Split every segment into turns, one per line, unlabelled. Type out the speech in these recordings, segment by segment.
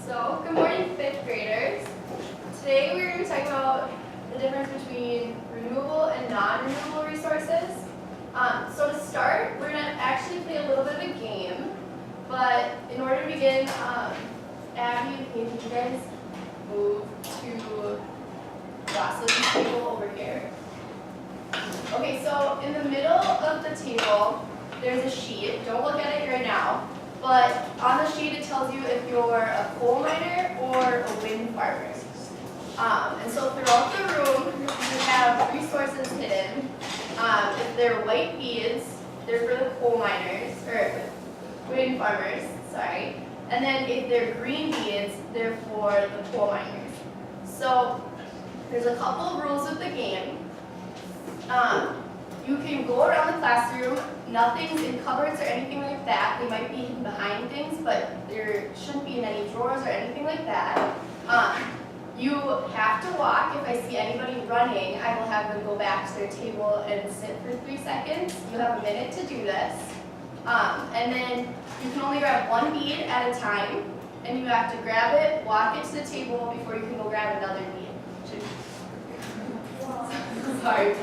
So, good morning, fifth graders. Today we're going to talk about the difference between renewable and non-renewable resources. So to start, we're going to actually play a little bit of a game. But in order to begin, Abby and Paige, you guys move to Jocelyn's table over here. Okay, so in the middle of the table, there's a sheet. Don't look at it right now. But on the sheet, it tells you if you're a coal miner or a wind farmer. And so throughout the room, you have resources hidden. If they're white beads, they're for the coal miners, or wind farmers, sorry. And then if they're green beads, they're for the coal miners. So there's a couple of rules with the game. You can go around the classroom. Nothing's in cupboards or anything like that. They might be hidden behind things, but there shouldn't be in any drawers or anything like that. You have to walk. If I see anybody running, I will have them go back to their table and sit for 3 seconds. You have a minute to do this. And then you can only grab one bead at a time, and you have to grab it, walk it to the table before you can go grab another bead. Sorry.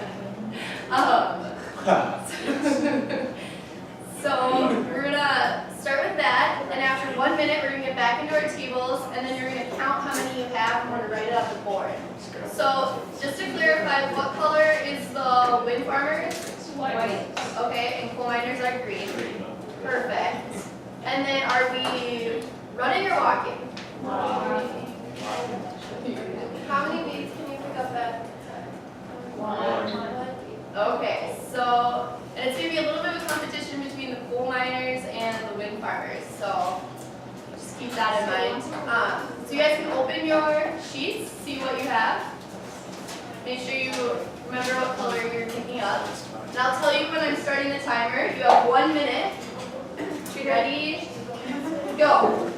So we're gonna start with that, and after 1 minute, we're gonna get back into our tables, and then you're gonna count how many you have, and we're gonna write it on the board. So just to clarify, what color is the wind farmers? White. Okay, and coal miners are green. Perfect. And then are we running or walking? How many beads can you pick up at? One. Okay, so, and it's going to be a little bit of a competition between the coal miners and the wind farmers, so just keep that in mind. So you guys can open your sheets, see what you have. Make sure you remember what color you're picking up. And I'll tell you when I'm starting the timer. You have 1 minute. Ready? Go.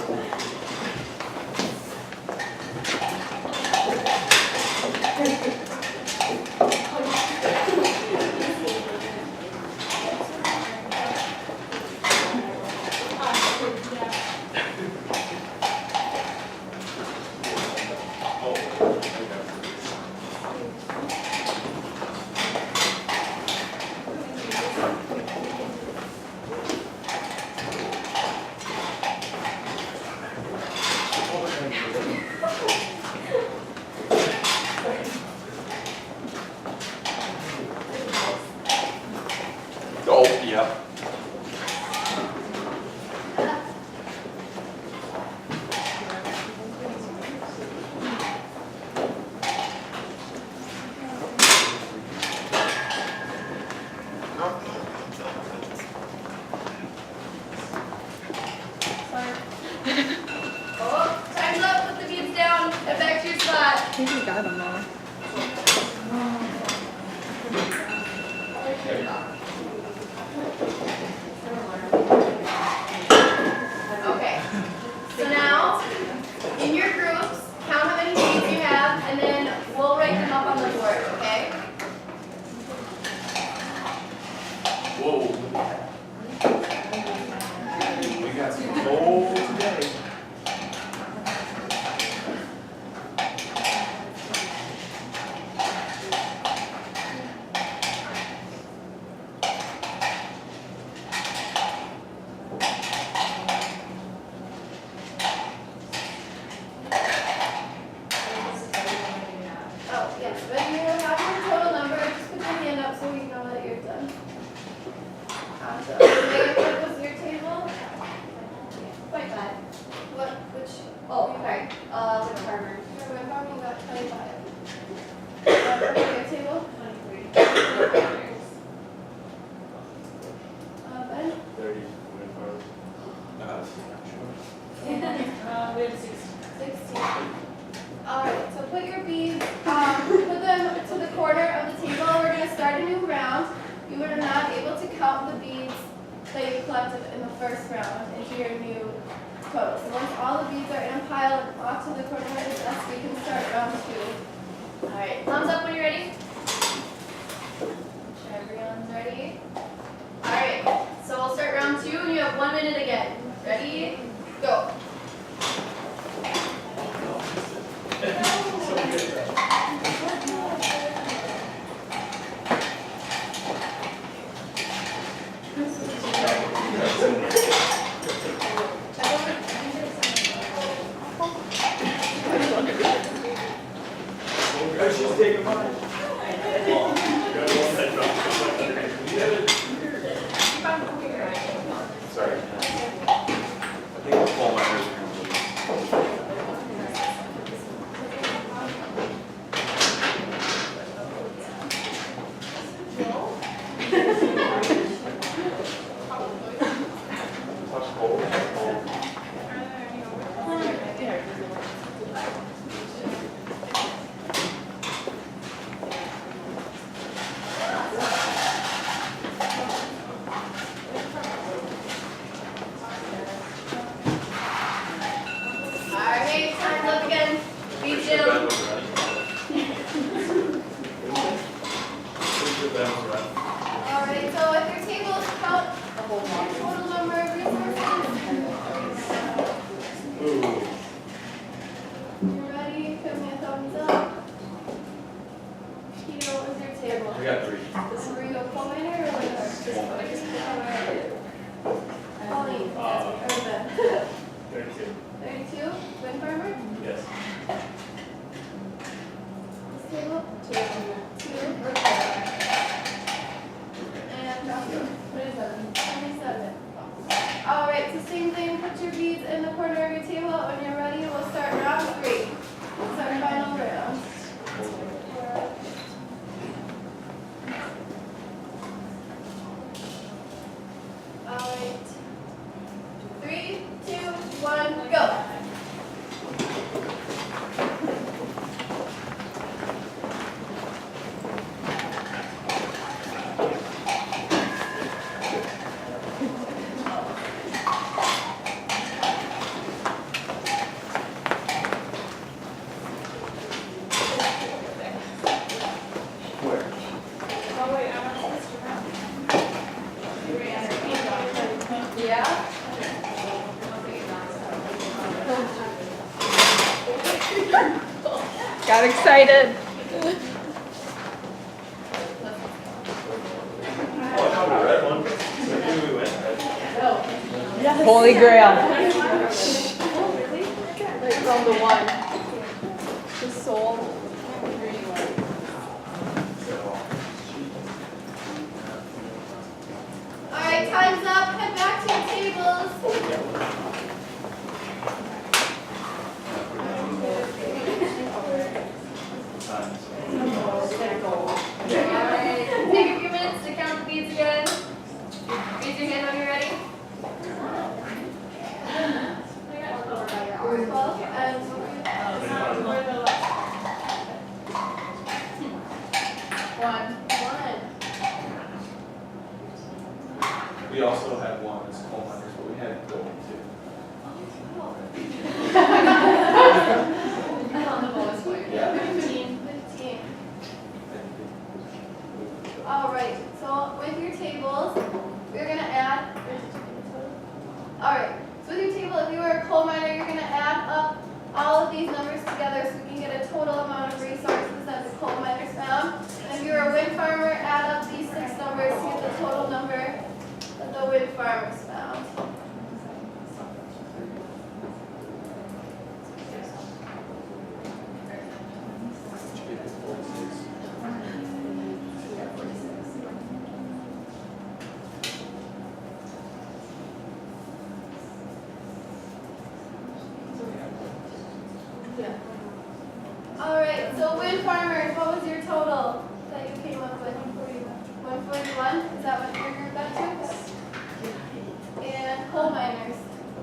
Oh, yeah.
Oh, time's up. Put the beads down. Head back to your spot.
I think we got them all.
Okay. So now, in your groups, count how many beads you have, and then we'll write them up on the board, okay?
Whoa. We got some coal today.
Oh, yes. When you have your total number, just put your hand up so we know that you're done. Awesome. What was your table? Quite bad. What? Which? Oh, okay. Wind farmer. For wind farmer, you got 25. Your table? 23. Ben?
30 wind farmers.
We have 16.
16. Alright, so put your beads, put them to the corner of the table. We're going to start a new round. You were not able to count the beads that you collected in the first round into your new total. So once all the beads are in a pile and off to the corner of the desk, we can start round 2. Alright, thumbs up when you're ready. Sure everyone's ready. Alright, so we'll start round 2 and you have 1 minute again. Ready? Go. Jim. All right, so if your tables count your total number of resources, you ready? Give me a thumbs up. Keto, what was your table?
We got 3.
Were you a co-winner or what? Colleen, or Ben?
32.
32, wind farmer?
Yes.
This table? 2. And what is that? 27. All right, so same thing, put your beads in the corner of your table. When you're ready, we'll start round 3. It's our final round. All right. 3, 2, 1, go.
Where?
Oh, wait, I'm on this round.
Yeah?
Got excited.
Oh, I found a red one. Maybe we went red.
Holy Grail.
Like from the one. The soul. All right, time's up. Head back to your tables. All right, take a few minutes to count the beads again. Raise your hand when you're ready. 12 and one.
We also had one as coal miners, but we had gold too.
I don't know what was for you.
Yeah.
15. All right, so with your tables, we're gonna add. All right, so with your table, if you were a coal miner, you're gonna add up all of these numbers together so we can get a total amount of resources that the coal miners found. And if you were a wind farmer, add up these 6 numbers to get the total number that the wind farmers found. All right, so wind farmers, what was your total that you came up with? 141. Is that what your group got to? And coal miners,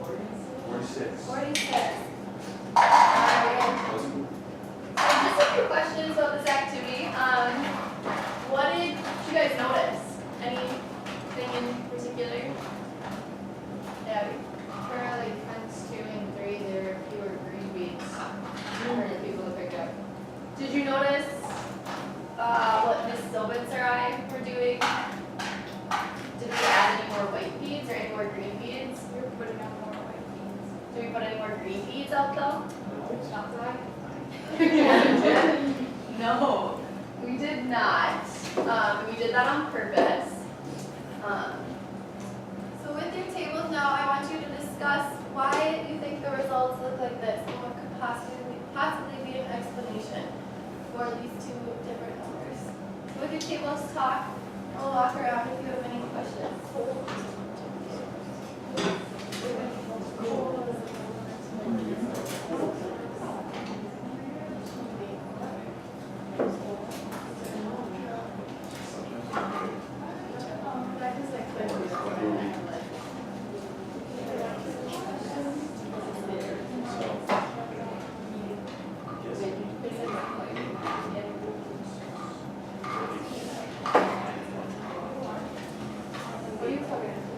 46.
46. Alright. So just a few questions about this activity. What did you guys notice? Anything in particular? Abby?
For like fence 2 and 3, there were fewer green beans for people to pick up.
Did you notice what Miss Silbitz or I were doing? Did we add any more white beads or any more green beads?
We were putting out more white beans.
Did we put any more green beads out though?
Not that I.
No, we did not. We did that on purpose. So with your tables now, I want you to discuss why you think the results look like this and what could possibly be an explanation for these 2 different numbers. So with your tables, talk. I'll walk around if you have any questions. What are you talking about?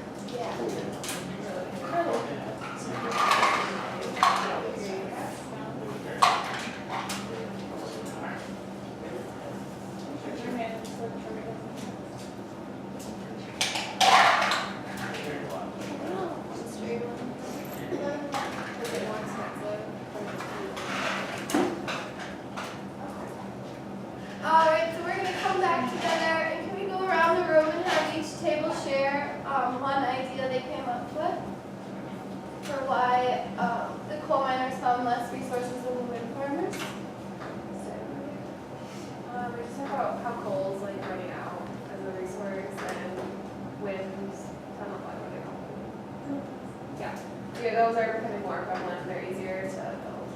those are becoming more prevalent, they're easier to build.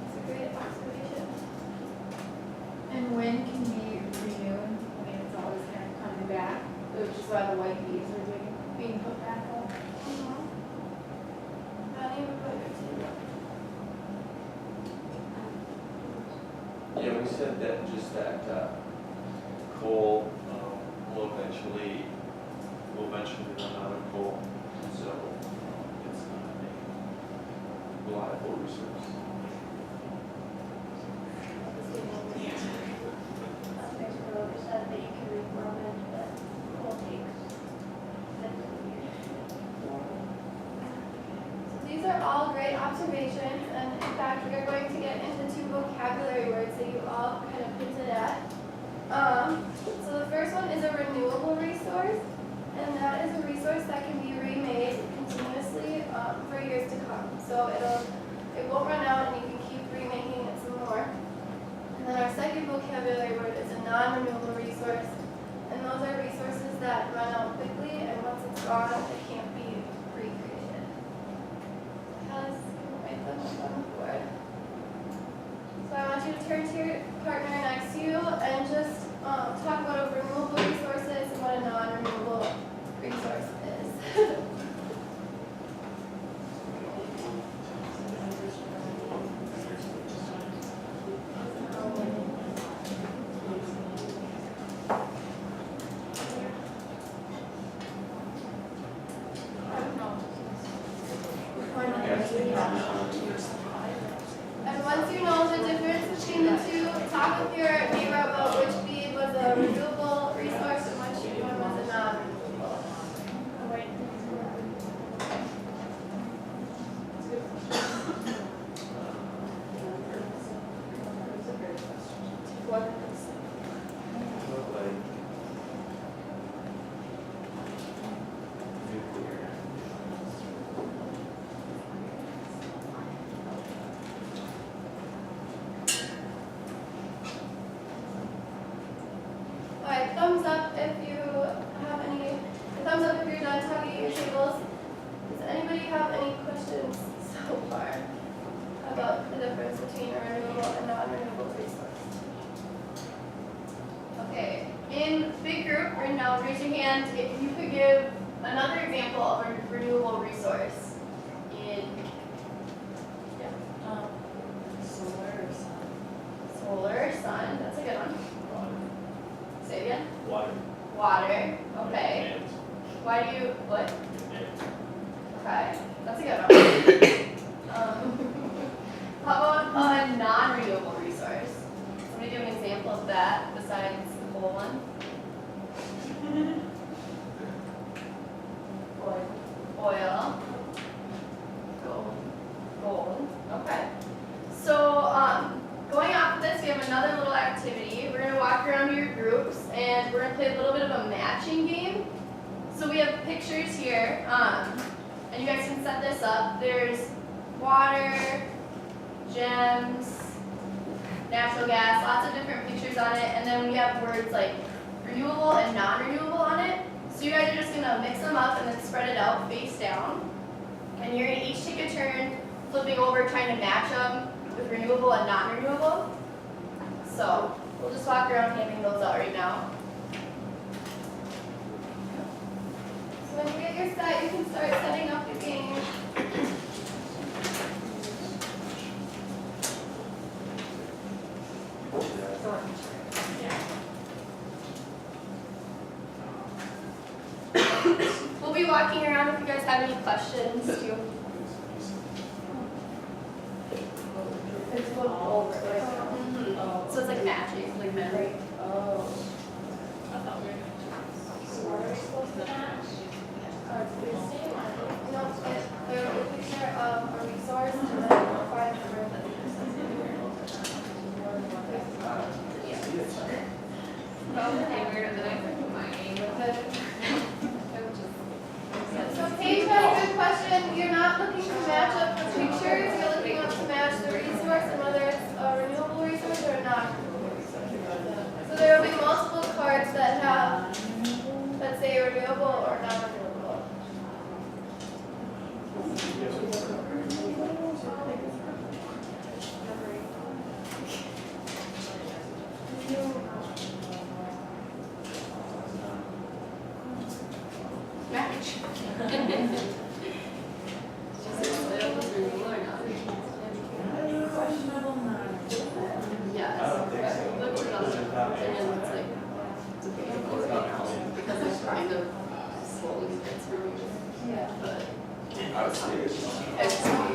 It's a great observation.
And wind can be renewed, I mean, it's always kind of coming back, which is why the white bees are being put back up.
Maddie, what about your team?
Yeah, we said that just that coal will eventually run out of coal, so it's not a reliable resource.
Said that you can reform it, but coal takes 50 years.
So these are all great observations, and in fact, we are going to get into 2 vocabulary words that you all kind of hinted at. So the first one is a renewable resource, and that is a resource that can be remade continuously for years to come. So it won't run out, and you can keep remaking it some more. And then our second vocabulary word is a non-renewable resource, and those are resources that run out quickly, and once it's gone, it can't be recreated. Alice, can you write them up on the board? So I want you to turn to your partner next to you and just talk about renewable resources and what a non-renewable resource is. And once you know the difference between the two, talk with your neighbor about which bead was a renewable resource and which one was a non-renewable.
Nuclear.
Alright, thumbs up if you have any, thumbs up if you're done talking at your tables. Does anybody have any questions so far about the difference between a renewable and non-renewable resource? Okay, in big group, right now, raise your hand if you could give another example of a renewable resource in solar, sun, that's a good one. Say it again.
Water.
Water, okay.
And
Why do you, what?
and
Okay, that's a good one. How about a non-renewable resource? Somebody give an example of that besides the coal one? Oil. Gold, okay. So, going off of this, we have another little activity. We're gonna walk around to your groups and we're gonna play a little bit of a matching game. So we have pictures here, and you guys can set this up. There's water, gems, natural gas, lots of different pictures on it, and then we have words like renewable and non-renewable on it. So you guys are just gonna mix them up and then spread it out face down. And you're gonna each take a turn flipping over trying to match them with renewable and non-renewable. So we'll just walk around handing those out right now. So when you get your set, you can start setting up the game. We'll be walking around if you guys have any questions too. So it's like matching, like memory.
Oh. I thought we were gonna choose. So what are we supposed to match?
No, they're a picture of a resource and then we'll find the word that So Paige had a good question. You're not looking to match up the pictures, you're looking up to match the resource and whether it's a renewable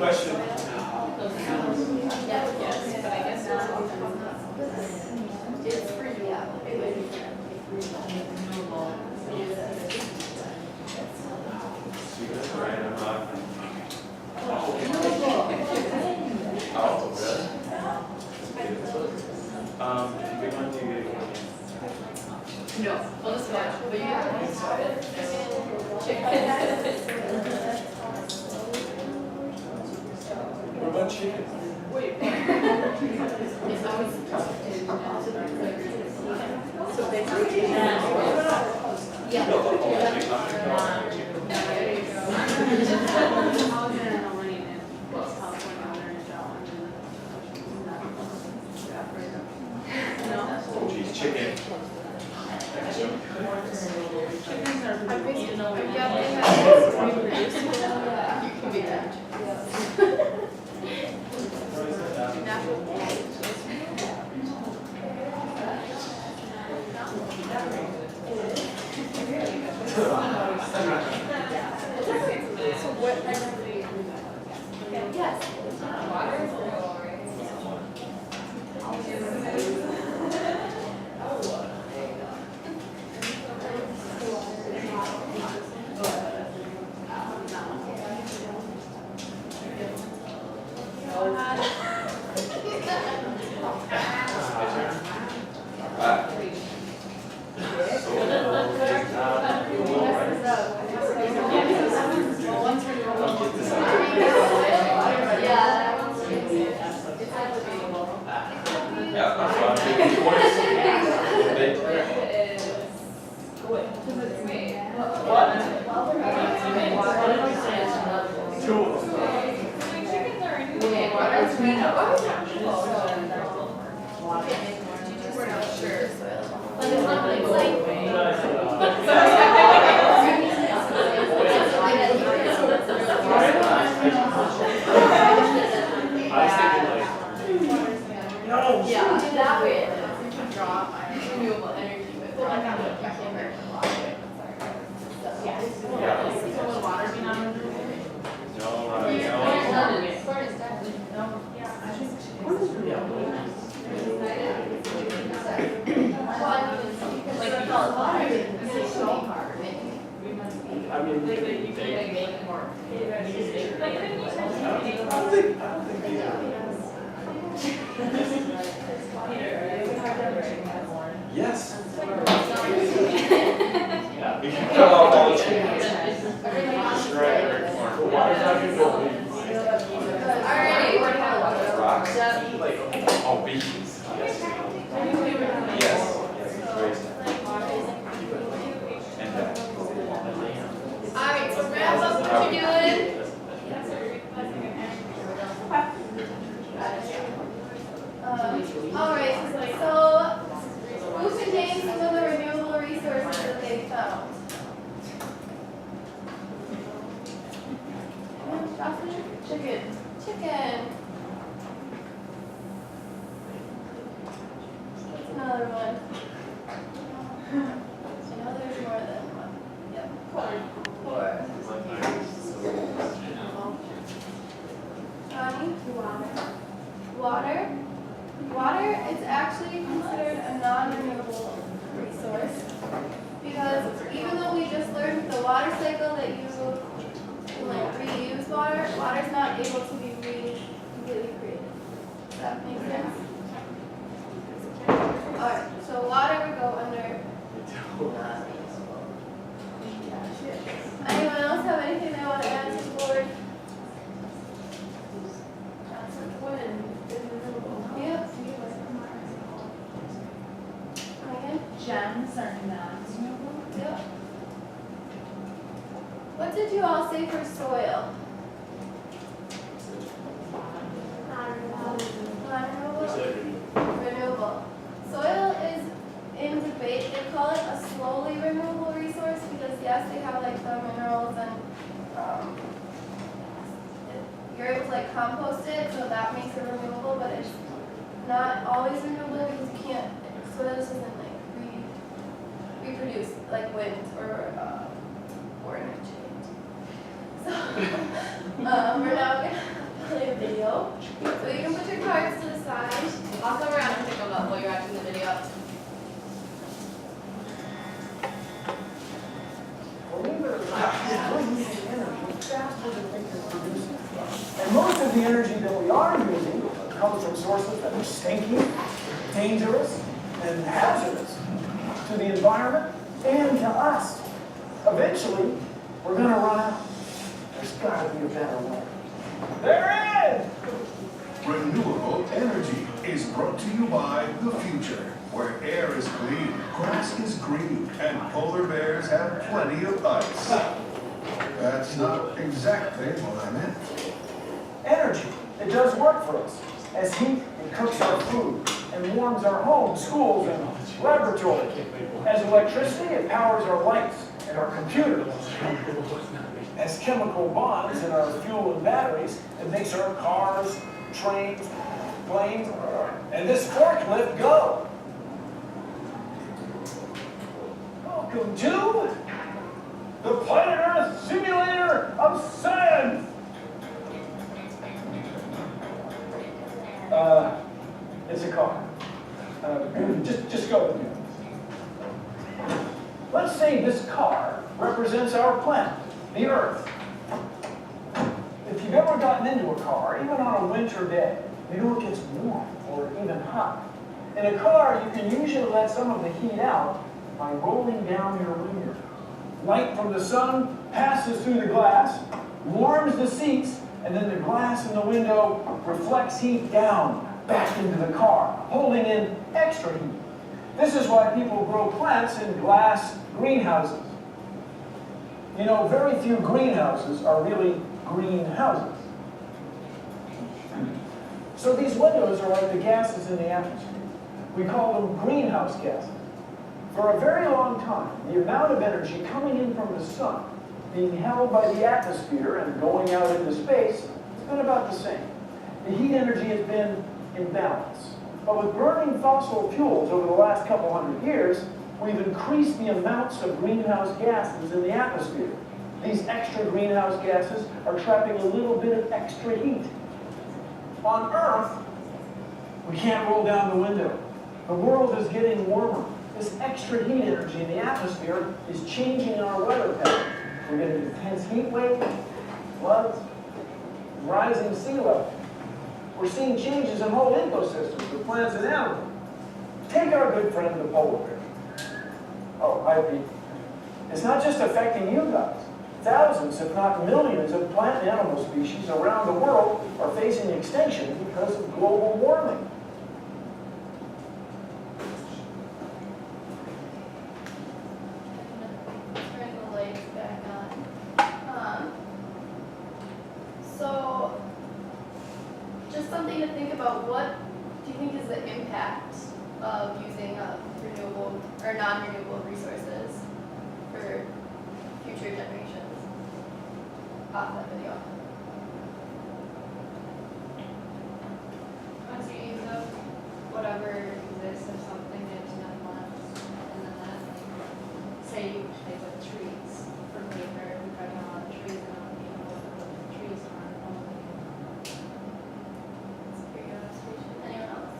question.
Yes, but I guess it's renewable.
Right, I'm not. Oh, really? Big one, do you get one?
No, we'll just watch, but you have to
What about chicken?
Wait. It's always tough to. So basically. Yeah.
Oh, geez, chicken.
I'm guessing that
You can be that.
Yes. We can cut off all the chickens. Rocks. Oh, beans. Yes. Yes. And
Alright, so wrap up what you're doing. Alright, so who can name some of the renewable resources that they found? Chicken. Chicken. What's another one? I know there's more than one. Yep. Corn. Water. Water is actually considered a non-renewable resource because even though we just learned the water cycle that you can like reuse water, water's not able to be completely created. Does that make sense? Alright, so water would go under. Anyone else have anything they want to add to the board? Yep. Megan?
gems are non-renewable.
Yep. What did you all say for soil? Renewable. Soil is in debate. They call it a slowly renewable resource because yes, they have like the minerals and you're able to like compost it, so that makes it renewable, but it's not always renewable because you can't. Soil just doesn't like reproduce like wind or energy. So we're not gonna
the energy that we are using comes from sources that are stinky, dangerous, and hazardous to the environment and to us. Eventually, we're going to run out. There's got to be a better way. There is!
Renewable energy is brought to you by the future, where air is clean, grass is green, and polar bears have plenty of ice. That's not exactly what I meant.
Energy, it does work for us. As heat, it cooks our food and warms our homes, schools, and laboratories. As electricity, it powers our lights and our computers. As chemical bonds in our fuel and batteries, it makes our cars, trains, planes, and this forklift go. Welcome to the Planet Earth Simulator of Science! It's a car. Just go with me. Let's say this car represents our planet, the Earth. If you've ever gotten into a car, even on a winter day, you know it gets warm or even hot. In a car, you can usually let some of the heat out by rolling down your window. Light from the sun passes through the glass, warms the seats, and then the glass in the window reflects heat down back into the car, holding in extra heat. This is why people grow plants in glass greenhouses. You know, very few greenhouses are really greenhouses. So these windows are like the gases in the atmosphere. We call them greenhouse gases. For a very long time, the amount of energy coming in from the sun, being held by the atmosphere and going out into space, has been about the same. The heat energy has been in balance. But with burning fossil fuels over the last couple hundred years, we've increased the amounts of greenhouse gases in the atmosphere. These extra greenhouse gases are trapping a little bit of extra heat. On Earth, we can't roll down the window. The world is getting warmer. This extra heat energy in the atmosphere is changing our weather pattern. We're getting intense heat waves, floods, rising sea level. We're seeing changes in whole ecosystems of plants and animals. Take our good friend the polar bear. Oh, I repeat, it's not just affecting you guys. Thousands, if not millions, of plant and animal species around the world are facing extinction because of global warming.
Turn the lights back on. So, just something to think about. What do you think is the impact of using renewable or non-renewable resources for future generations? Off that video.
Once you use up whatever exists of something that's not left, and then that, say you take up trees for paper, we cut down a lot of trees, and all the trees aren't only.
That's a great observation. Anyone else?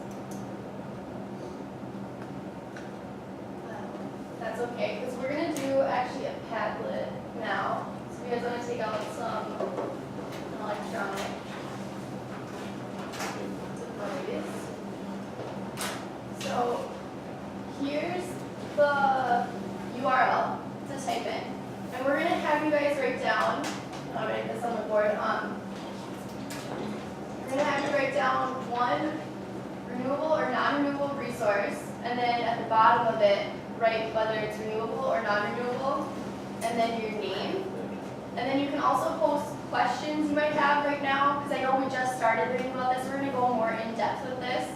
That's okay, because we're gonna do actually a Padlet now. So you guys want to take out some electronic device. So here's the URL to type in. And we're going to have you guys write down, I'll write this on the board, we're going to have you write down one renewable or non-renewable resource, and then at the bottom of it, write whether it's renewable or non-renewable, and then your name. And then you can also post questions you might have right now, because I know we just started reading about this. We're going to go more in depth with this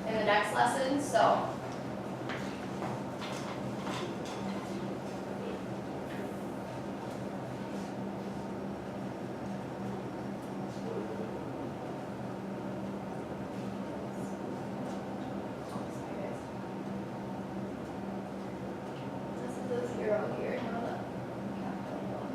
in the next lesson. So. This is a 0 here. Not a capital one.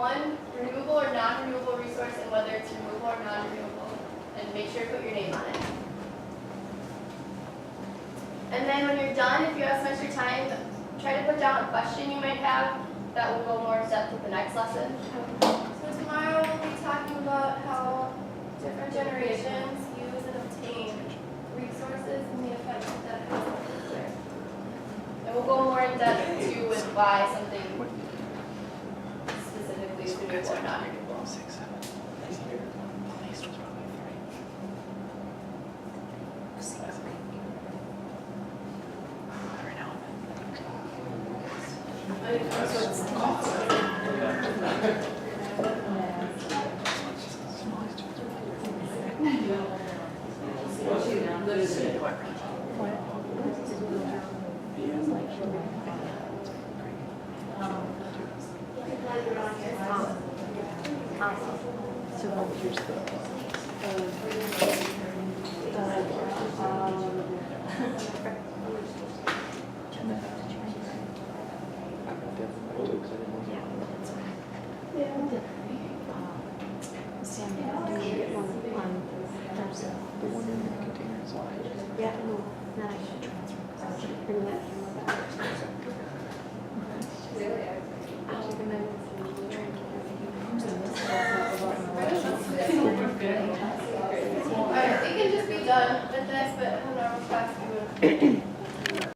one renewable or non-renewable resource and whether it's renewable or non-renewable. And make sure to put your name on it. And then when you're done, if you have some extra time, try to put down a question you might have that will go more in depth with the next lesson. So tomorrow we'll be talking about how different generations use and obtain resources and the effects that that has on nature. And we'll go more in depth too with why something specifically is renewable or not renewable. Alright, we can just be done with this, but